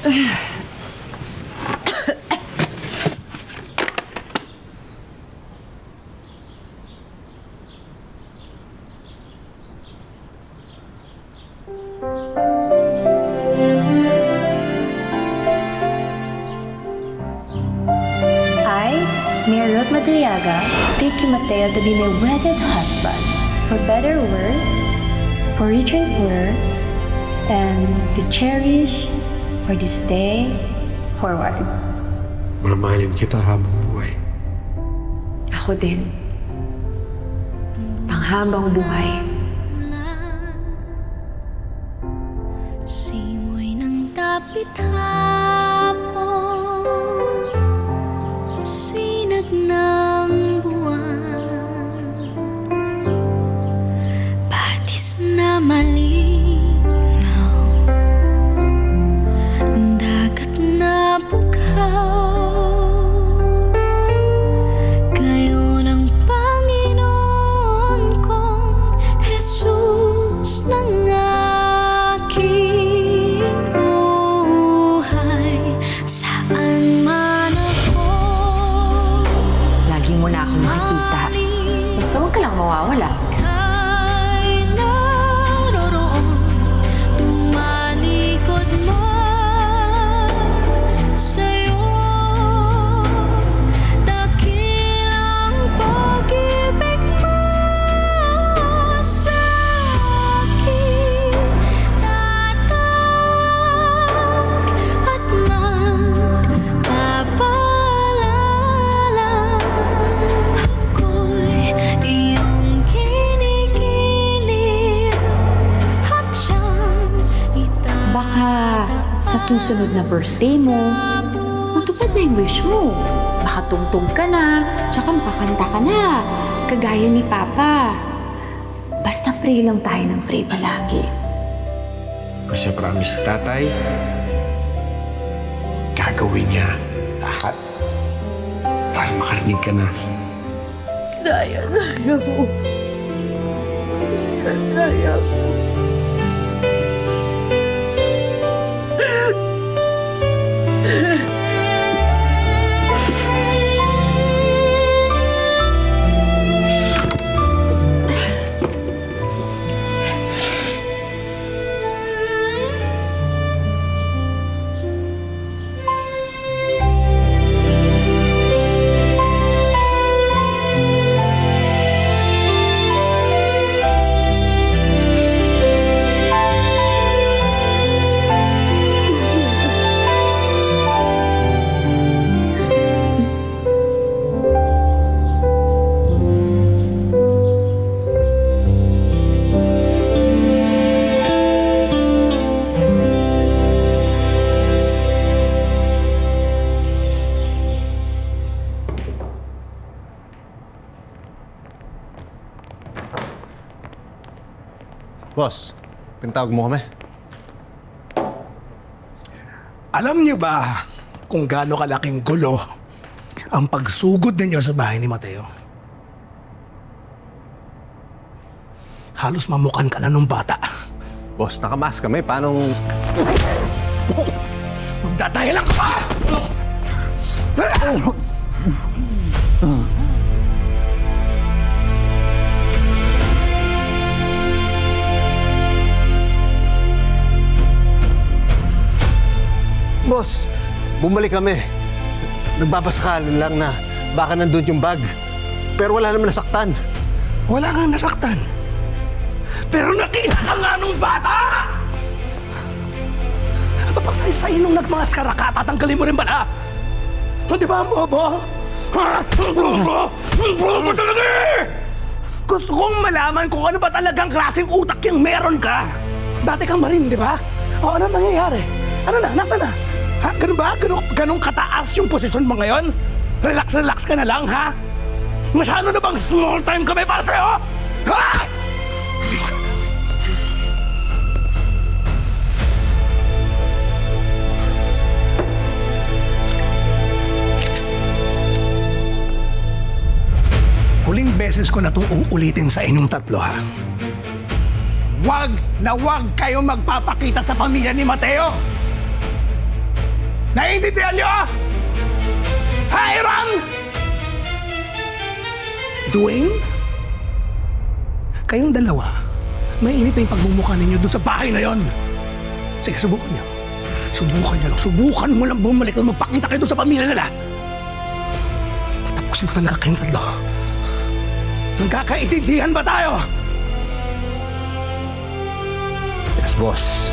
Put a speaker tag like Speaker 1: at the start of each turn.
Speaker 1: Mayor Ruth Madriaga, take you Mateo to be my wedded husband, for better or worse, for richer and poorer, and to cherish for this day forward.
Speaker 2: Mamahalin kita habang buhay.
Speaker 1: Ako din. Panghabang buhay.
Speaker 3: Simoy ng dapit hapon, sinag ng buwan, batis na malinaw, dagat na bughaw. Kayo ng Panginoon kong Jesus ng aking buhay, saan man ako.
Speaker 1: Lagi mo na akong makikita. Basta huwag ka lang mawawala.
Speaker 3: Ika'y naroroon, tumalikod man sa'yo. Dakilang pag-ibig mo sa'kin, tatawag at magpapaalala. Ako'y iyong kinikilig at siyang
Speaker 1: Baka sa susunod na birthday mo, matupad na yung wish mo. Makatungtong ka na, tsaka makakanta ka na. Kagaya ni Papa. Basta pray lang tayo ng pray palagi.
Speaker 2: Kasi promise si tatay, gagawin niya lahat para makarinig ka na.
Speaker 1: Daya mo. Daya mo.
Speaker 4: Boss, pinatawag mo kami.
Speaker 5: Alam niyo ba kung gaano kalaking gulo ang pagsugod ninyo sa bahay ni Mateo? Halos mamukan ka na nung bata.
Speaker 4: Boss, nakamask kami. Paano...
Speaker 5: Magdadahilan ka pa!
Speaker 4: Boss, bumalik kami. Nagbabaskalan lang na baka nandun yung bag. Pero wala naman nasaktan.
Speaker 5: Wala kang nasaktan. Pero nakita ka nga nung bata! Papagsay-say nung nagmaskara ka, tatanggalin mo rin ba na? Di ba ang bobo? Ha? Ang bobo! Ang bobo talaga eh! Gusto kong malaman kung ano ba talagang klaseng utak yung meron ka. Dati kang marin, di ba? O ano nangyayari? Ano na? Nasaan na? Ha? Ganun ba? Ganun kataas yung posisyon mo ngayon? Relax ka na lang, ha? Masyado na bang small time kami para sa'yo? Ha? Huling beses ko na itong uulitin sa inyong tatlo, ha? Wag na wag kayo magpapakita sa pamilya ni Mateo! Naiintindihan niyo? Hiram! Dwayne? Kayong dalawa, mainit na yung pagmumukha ninyo doon sa bahay na yon. Sige, subukan niyo. Subukan niyo lang. Subukan mo lang bumalik at magpakita kayo doon sa pamilya nila. Tapusin ko talaga kayong tatlo. Nagkakaintindihan ba tayo?
Speaker 4: Yes, boss.